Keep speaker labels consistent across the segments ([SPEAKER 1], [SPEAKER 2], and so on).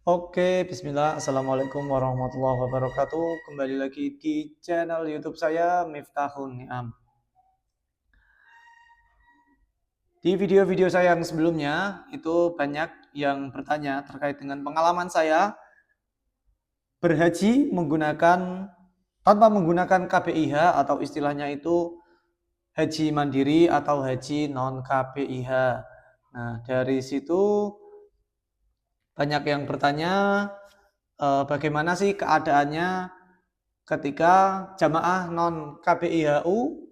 [SPEAKER 1] Oke, bismillah. Assalamualaikum warahmatullahi wabarakatuh. Kembali lagi di channel YouTube saya, Miftahun Ni'am. Di video-video saya yang sebelumnya, itu banyak yang bertanya terkait dengan pengalaman saya berhaji tanpa menggunakan KPIH atau istilahnya itu haji mandiri atau haji non KPIH. Nah, dari situ banyak yang bertanya bagaimana sih keadaannya ketika jamaah non KPIHU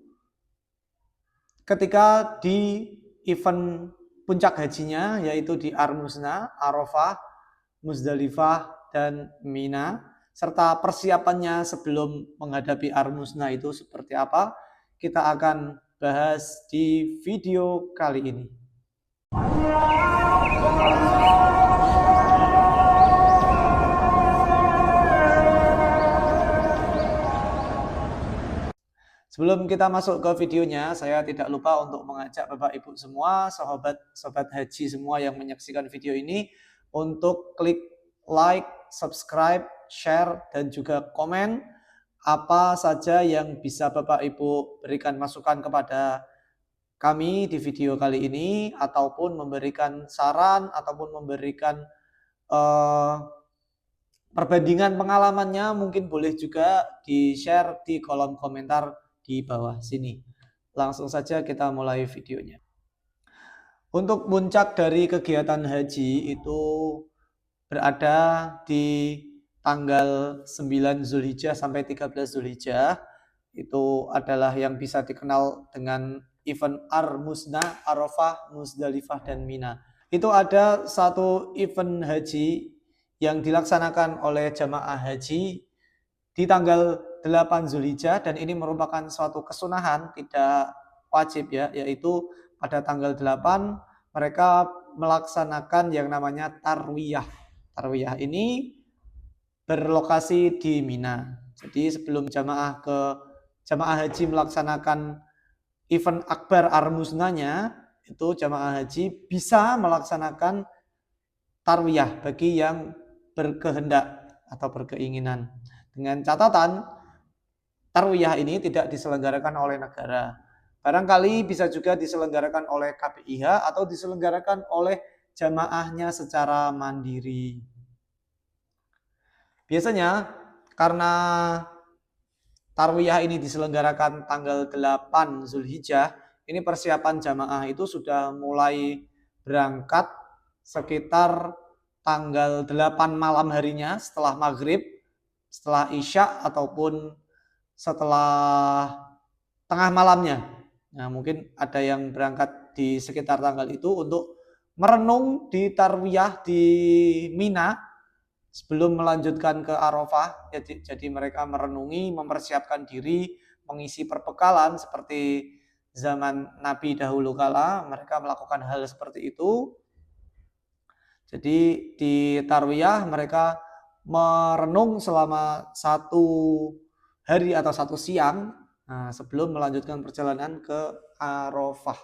[SPEAKER 1] ketika di event puncak hajinya, yaitu di Armusna, Arafah, Muzdalifah, dan Mina, serta persiapannya sebelum menghadapi Armusna itu seperti apa, kita akan bahas di video kali ini. Sebelum kita masuk ke videonya, saya tidak lupa untuk mengajak Bapak Ibu semua, sobat haji semua yang menyaksikan video ini untuk klik like, subscribe, share, dan juga komen apa saja yang bisa Bapak Ibu berikan masukan kepada kami di video kali ini, ataupun memberikan saran, ataupun memberikan perbandingan pengalamannya, mungkin boleh juga di-share di kolom komentar di bawah sini. Langsung saja kita mulai videonya. Untuk puncak dari kegiatan haji itu berada di tanggal 9 Zulhijjah sampai 13 Zulhijjah. Itu adalah yang bisa dikenal dengan event Armusna, Arafah, Muzdalifah, dan Mina. Itu ada satu event haji yang dilaksanakan oleh jamaah haji di tanggal 8 Zulhijjah, dan ini merupakan suatu kesunahan, tidak wajib ya, yaitu pada tanggal 8 mereka melaksanakan yang namanya tarwiyah. Tarwiyah ini berlokasi di Mina. Jadi sebelum jamaah haji melaksanakan event akbar Armusnanya, itu jamaah haji bisa melaksanakan tarwiyah bagi yang berkehendak atau berkeinginan. Dengan catatan, tarwiyah ini tidak diselenggarakan oleh negara. Barangkali bisa juga diselenggarakan oleh KPIH atau diselenggarakan oleh jamaahnya secara mandiri. Biasanya karena tarwiyah ini diselenggarakan tanggal 8 Zulhijjah, ini persiapan jamaah itu sudah mulai berangkat sekitar tanggal 8 malam harinya, setelah maghrib, setelah isya, ataupun setelah tengah malamnya. Nah, mungkin ada yang berangkat di sekitar tanggal itu untuk merenung di tarwiyah di Mina sebelum melanjutkan ke Arafah. Jadi mereka merenungi, mempersiapkan diri, mengisi perbekalan seperti zaman Nabi dahulu kala, mereka melakukan hal seperti itu. Jadi di tarwiyah mereka merenung selama satu hari atau satu siang sebelum melanjutkan perjalanan ke Arafah.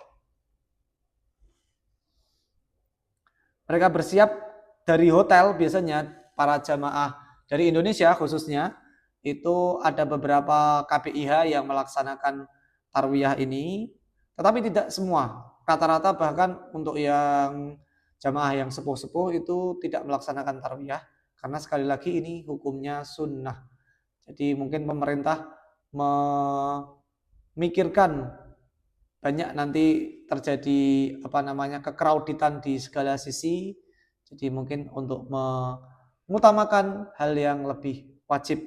[SPEAKER 1] Mereka bersiap dari hotel, biasanya para jamaah dari Indonesia khususnya, itu ada beberapa KPIH yang melaksanakan tarwiyah ini, tetapi tidak semua. Rata-rata bahkan untuk yang jamaah yang sepuh-sepuh itu tidak melaksanakan tarwiyah, karena sekali lagi ini hukumnya sunnah. Jadi mungkin pemerintah memikirkan banyak nanti terjadi kekrauditan di segala sisi. Jadi mungkin untuk mengutamakan hal yang lebih wajib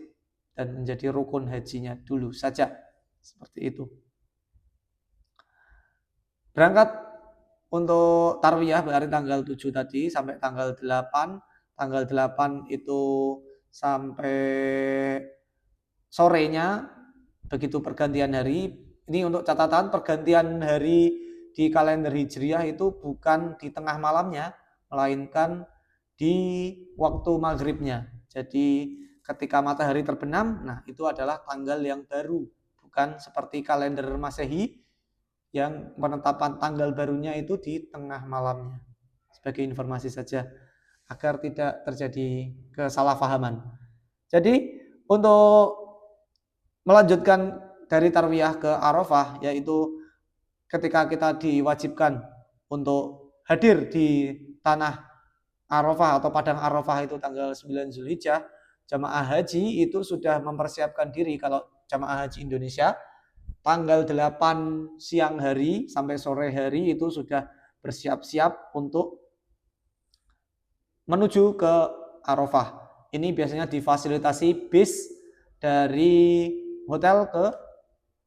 [SPEAKER 1] dan menjadi rukun hajinya dulu saja. Seperti itu. Berangkat untuk tarwiyah dari tanggal 7 tadi sampai tanggal 8. Tanggal 8 itu sampai sorenya, begitu pergantian hari. Ini untuk catatan, pergantian hari di kalender Hijriah itu bukan di tengah malamnya, melainkan di waktu maghribnya. Jadi ketika matahari terbenam, nah itu adalah tanggal yang baru, bukan seperti kalender Masehi yang penetapan tanggal barunya itu di tengah malamnya. Sebagai informasi saja. agar tidak terjadi kesalahpahaman. Jadi untuk melanjutkan dari tarwiyah ke Arafah, yaitu ketika kita diwajibkan untuk hadir di tanah Arafah atau padang Arafah itu tanggal 9 Zulhijjah, jamaah haji itu sudah mempersiapkan diri. Kalau jamaah haji Indonesia tanggal 8 siang hari sampai sore hari itu sudah bersiap-siap untuk menuju ke Arafah. Ini biasanya difasilitasi bis dari hotel ke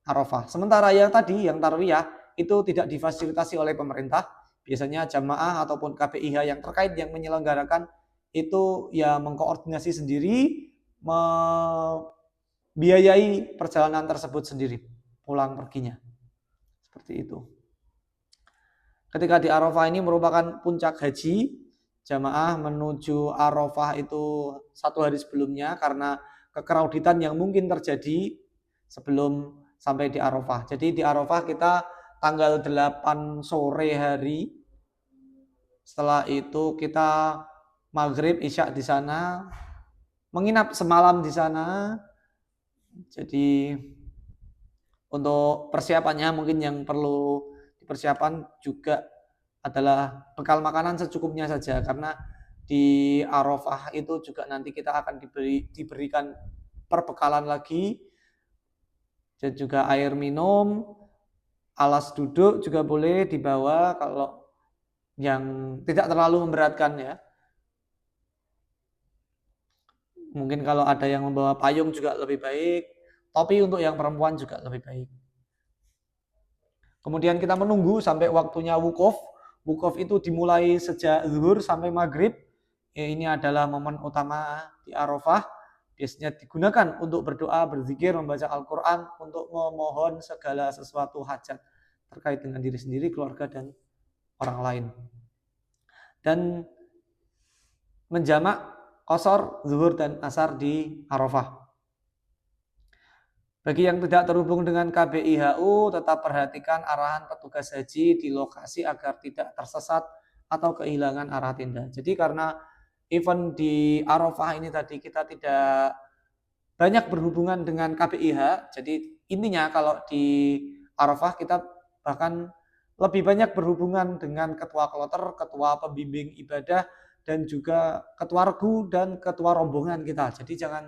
[SPEAKER 1] Arafah. Sementara yang tadi, yang tarwiyah, itu tidak difasilitasi oleh pemerintah. Biasanya jamaah ataupun KPIH yang terkait yang menyelenggarakan itu ya mengkoordinasi sendiri, membiayai perjalanan tersebut sendiri, pulang perginya. Seperti itu. Ketika di Arafah ini merupakan puncak haji, jamaah menuju Arafah itu 1 hari sebelumnya karena kekrauditan yang mungkin terjadi sebelum sampai di Arafah. Jadi di Arafah kita tanggal 8 sore hari. Setelah itu kita maghrib isya di sana, menginap semalam di sana. Jadi untuk persiapannya mungkin yang perlu dipersiapkan juga adalah bekal makanan secukupnya saja, karena di Arafah itu juga nanti kita akan diberikan perbekalan lagi, dan juga air minum, alas duduk juga boleh dibawa kalau yang tidak terlalu memberatkan ya. Mungkin kalau ada yang membawa payung juga lebih baik, topi untuk yang perempuan juga lebih baik. Kemudian kita menunggu sampai waktunya wukuf. Wukuf itu dimulai sejak zuhur sampai maghrib. Ini adalah momen utama di Arafah. Biasanya digunakan untuk berdoa, berzikir, membaca Al-Quran, untuk memohon segala sesuatu hajat terkait dengan diri sendiri, keluarga, dan orang lain. Dan menjamak qashar, zuhur, dan asar di Arafah. Bagi yang tidak terhubung dengan KBIHU, tetap perhatikan arahan petugas haji di lokasi agar tidak tersesat atau kehilangan arah tenda. Jadi karena event di Arafah ini tadi kita tidak banyak berhubungan dengan KBIH, jadi intinya kalau di Arafah kita bahkan lebih banyak berhubungan dengan ketua kloter, ketua pembimbing ibadah, dan juga ketua regu dan ketua rombongan kita. Jadi jangan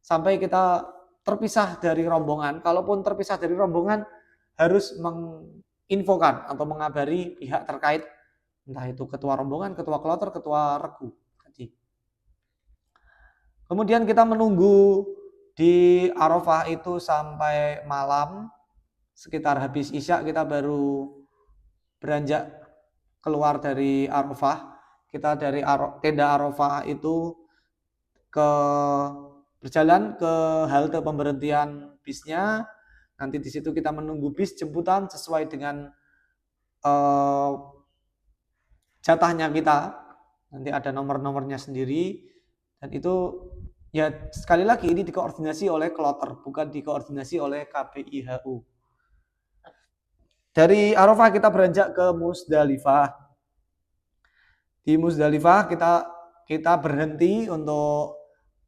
[SPEAKER 1] sampai kita terpisah dari rombongan. Kalaupun terpisah dari rombongan, harus menginfokan atau mengabari pihak terkait, entah itu ketua rombongan, ketua kloter, ketua regu. Kemudian kita menunggu di Arafah itu sampai malam, sekitar habis isya kita baru beranjak keluar dari Arafah. Kita dari tenda Arafah itu berjalan ke halte pemberhentian bisnya. Nanti di situ kita menunggu bis jemputan sesuai dengan jatahnya kita. Nanti ada nomor-nomornya sendiri, dan itu ya sekali lagi ini dikoordinasi oleh kloter, bukan dikoordinasi oleh KBIHU. Dari Arafah kita beranjak ke Musdalifah. Di Musdalifah kita berhenti untuk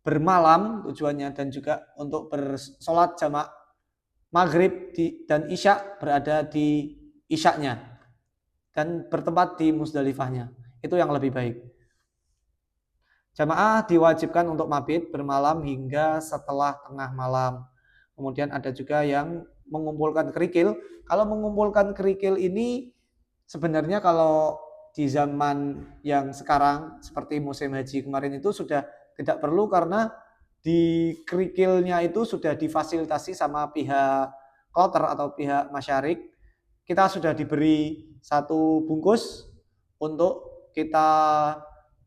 [SPEAKER 1] bermalam tujuannya, dan juga untuk bersolat jamak maghrib dan isya berada di isyaknya dan bertempat di Musdalifahnya. Itu yang lebih baik. Jamaah diwajibkan untuk mabit bermalam hingga setelah tengah malam. Kemudian ada juga yang mengumpulkan kerikil. Kalau mengumpulkan kerikil ini sebenarnya kalau di zaman yang sekarang seperti musim haji kemarin itu sudah tidak perlu, karena di kerikilnya itu sudah difasilitasi sama pihak kloter atau pihak masyarik. Kita sudah diberi satu bungkus untuk kita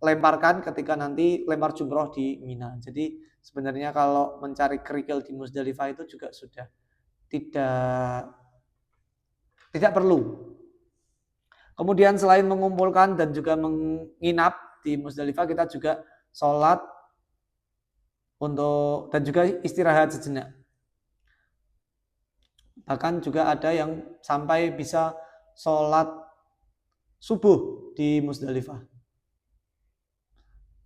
[SPEAKER 1] lemparkan ketika nanti lempar jumroh di Mina. Jadi sebenarnya kalau mencari kerikil di Musdalifah itu juga sudah tidak perlu. Kemudian selain mengumpulkan dan juga menginap di Musdalifah, kita juga sholat dan juga istirahat sejenak. Bahkan juga ada yang sampai bisa sholat subuh di Musdalifah.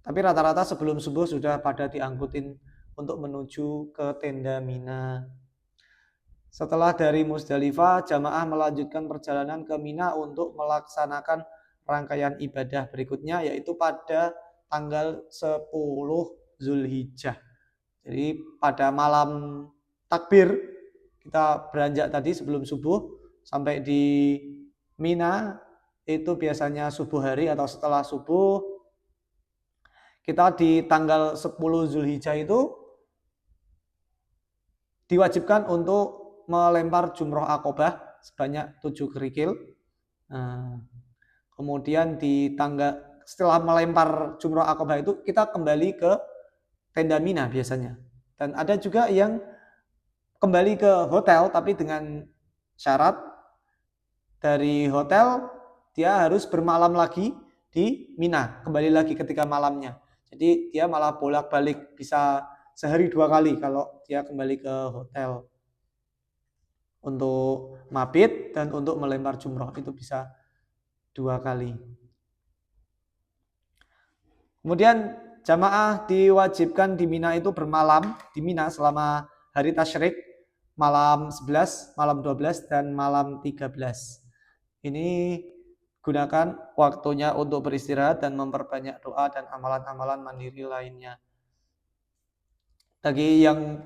[SPEAKER 1] Tapi rata-rata sebelum subuh sudah pada diangkutin untuk menuju ke tenda Mina. Setelah dari Musdalifah, jamaah melanjutkan perjalanan ke Mina untuk melaksanakan rangkaian ibadah berikutnya, yaitu pada tanggal 10 Zulhijjah. Jadi pada malam takbir, kita beranjak tadi sebelum subuh, sampai di Mina, itu biasanya subuh hari atau setelah subuh. Kita di tanggal 10 Zulhijjah itu diwajibkan untuk melempar jumroh akobah sebanyak 7 kerikil. Nah, kemudian setelah melempar jumroh akobah itu kita kembali ke tenda Mina biasanya. Dan ada juga yang kembali ke hotel tapi dengan syarat dari hotel dia harus bermalam lagi di Mina, kembali lagi ketika malamnya. Jadi dia malah bolak-balik, bisa sehari 2 kali kalau dia kembali ke hotel untuk mabit dan untuk melempar jumroh, itu bisa 2 kali. Kemudian jamaah diwajibkan di Mina itu bermalam di Mina selama hari tasyrik, malam 11, malam 12, dan malam 13. Ini gunakan waktunya untuk beristirahat dan memperbanyak doa dan amalan-amalan mandiri lainnya. Bagi yang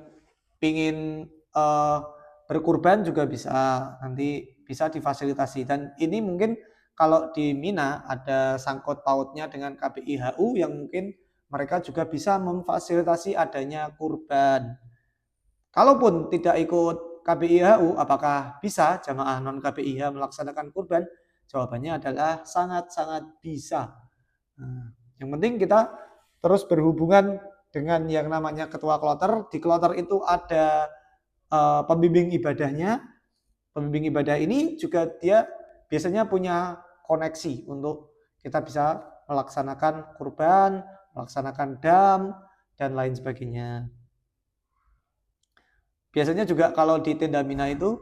[SPEAKER 1] ingin berkurban juga bisa, nanti bisa difasilitasi. Dan ini mungkin kalau di Mina ada sangkut pautnya dengan KBI HU yang mungkin mereka juga bisa memfasilitasi adanya kurban. Kalaupun tidak ikut KBI HU, apakah bisa jamaah non KBIH melaksanakan kurban? Jawabannya adalah sangat-sangat bisa. Nah, yang penting kita terus berhubungan dengan yang namanya ketua kloter. Di kloter itu ada pembimbing ibadahnya. Pembimbing ibadah ini juga dia biasanya punya koneksi untuk kita bisa melaksanakan kurban, melaksanakan dam, dan lain sebagainya. Biasanya juga kalau di tenda Mina itu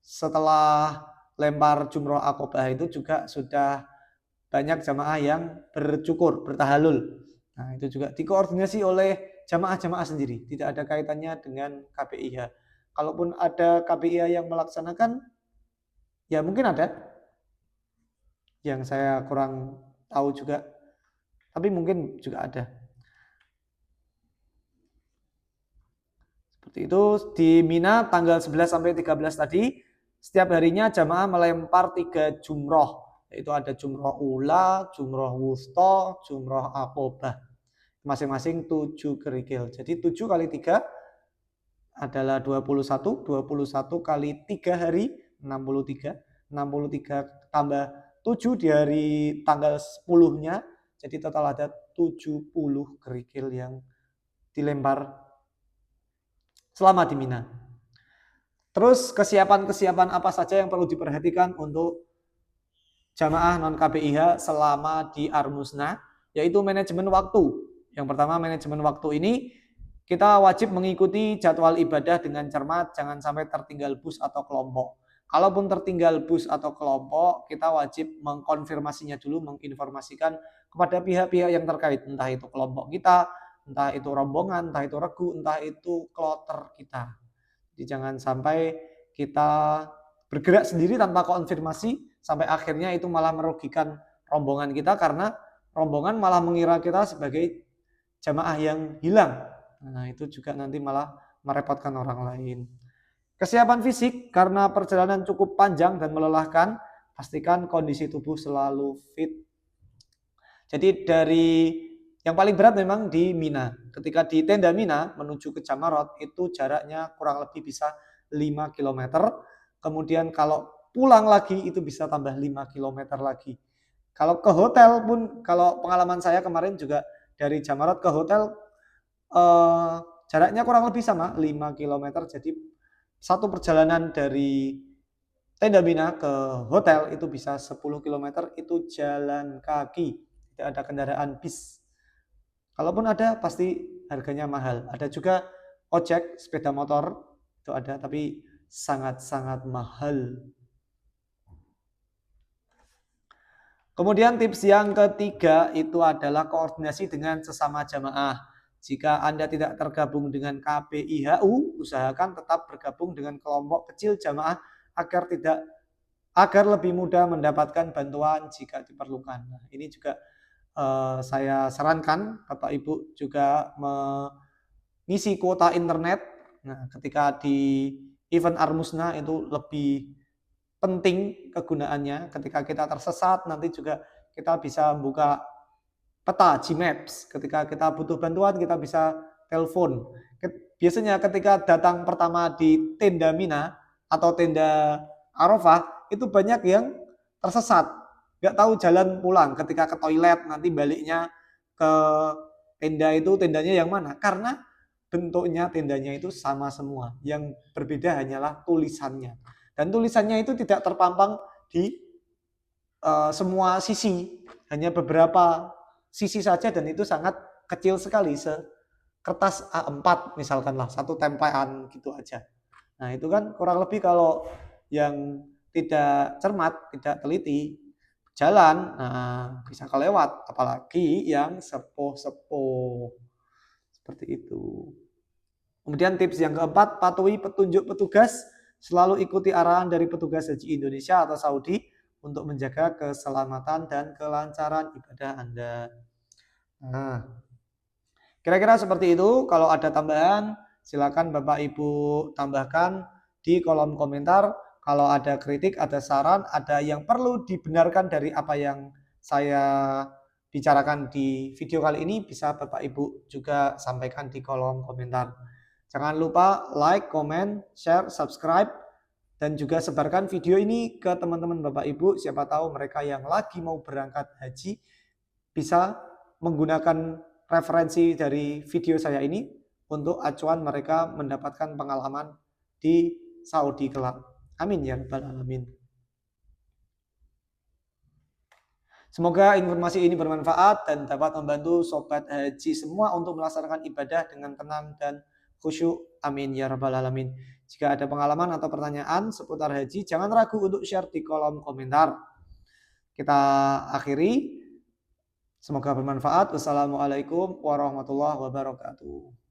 [SPEAKER 1] setelah lempar jumroh akobah itu juga sudah banyak jamaah yang bercukur, bertahalul. Nah, itu juga dikoordinasi oleh jamaah-jamaah sendiri, tidak ada kaitannya dengan KBIH. Kalaupun ada KBIH yang melaksanakan, ya mungkin ada, yang saya kurang tahu juga, tapi mungkin juga ada. Seperti itu, di Mina tanggal 11 sampai 13 tadi, setiap harinya jamaah melempar 3 jumroh, yaitu ada jumroh ula, jumroh wusto, jumroh akobah. Masing-masing 7 kerikil. Jadi 7 kali 3 adalah 21, 21 kali 3 hari 63, 63 tambah 7 di hari tanggal 10-nya, jadi total ada 70 kerikil yang dilempar selama di Mina. Terus kesiapan-kesiapan apa saja yang perlu diperhatikan untuk jamaah non KBIH selama di Armusna, yaitu manajemen waktu. Yang pertama, manajemen waktu ini kita wajib mengikuti jadwal ibadah dengan cermat, jangan sampai tertinggal bus atau kelompok. Kalaupun tertinggal bus atau kelompok, kita wajib mengkonfirmasinya dulu, menginformasikan kepada pihak-pihak yang terkait, entah itu kelompok kita, entah itu rombongan, entah itu regu, entah itu kloter kita. Jadi jangan sampai kita bergerak sendiri tanpa konfirmasi, sampai akhirnya itu malah merugikan rombongan kita, karena rombongan malah mengira kita sebagai jamaah yang hilang. Nah, itu juga nanti malah merepotkan orang lain. Kesiapan fisik, karena perjalanan cukup panjang dan melelahkan, pastikan kondisi tubuh selalu fit. Jadi dari yang paling berat memang di Mina. Ketika di tenda Mina menuju ke Jamarot itu jaraknya kurang lebih bisa 5 km. Kemudian kalau pulang lagi itu bisa tambah 5 km lagi. Kalau ke hotel pun, kalau pengalaman saya kemarin juga dari Jamarot ke hotel jaraknya kurang lebih sama 5 km. Jadi satu perjalanan dari tenda Mina ke hotel itu bisa 10 km, itu jalan kaki, tidak ada kendaraan bis. Kalaupun ada pasti harganya mahal. Ada juga ojek, sepeda motor itu ada, tapi sangat-sangat mahal. Kemudian tips yang ketiga itu adalah koordinasi dengan sesama jamaah. Jika Anda tidak tergabung dengan KPIHU, usahakan tetap bergabung dengan kelompok kecil jamaah agar lebih mudah mendapatkan bantuan jika diperlukan. Nah, ini juga saya sarankan Bapak Ibu juga mengisi kuota internet. Nah, ketika di event Armusna itu lebih penting kegunaannya. Ketika kita tersesat, nanti juga kita bisa buka peta Gmaps. Ketika kita butuh bantuan, kita bisa telepon. Biasanya ketika datang pertama di tenda Mina atau tenda Arafah, itu banyak yang tersesat. Nggak tahu jalan pulang. Ketika ke toilet, nanti baliknya ke tenda itu, tendanya yang mana? Karena bentuknya tendanya itu sama semua. Yang berbeda hanyalah tulisannya. Dan tulisannya itu tidak terpampang di semua sisi, hanya beberapa sisi saja dan itu sangat kecil sekali, sekertas A4 misalkanlah, satu tempelan gitu aja. Nah itu kan kurang lebih kalau yang tidak cermat, tidak teliti, jalan, nah bisa kelewat, apalagi yang sepuh-sepuh. Seperti itu. Kemudian tips yang keempat, patuhi petunjuk petugas, selalu ikuti arahan dari petugas haji Indonesia atau Saudi untuk menjaga keselamatan dan kelancaran ibadah Anda. Nah, kira-kira seperti itu. Kalau ada tambahan, silakan Bapak Ibu tambahkan di kolom komentar. Kalau ada kritik, ada saran, ada yang perlu dibenarkan dari apa yang saya bicarakan di video kali ini, bisa Bapak Ibu juga sampaikan di kolom komentar. Jangan lupa like, comment, share, subscribe, dan juga sebarkan video ini ke teman-teman Bapak Ibu. Siapa tahu mereka yang lagi mau berangkat haji bisa menggunakan referensi dari video saya ini untuk acuan mereka mendapatkan pengalaman di Saudi kelak. Amin ya rabbal alamin. Semoga informasi ini bermanfaat dan dapat membantu sobat haji semua untuk melaksanakan ibadah dengan tenang dan khusyuk. Amin ya rabbal alamin. Jika ada pengalaman atau pertanyaan seputar haji, jangan ragu untuk share di kolom komentar. Kita akhiri. Semoga bermanfaat. Wassalamualaikum warahmatullahi wabarakatuh.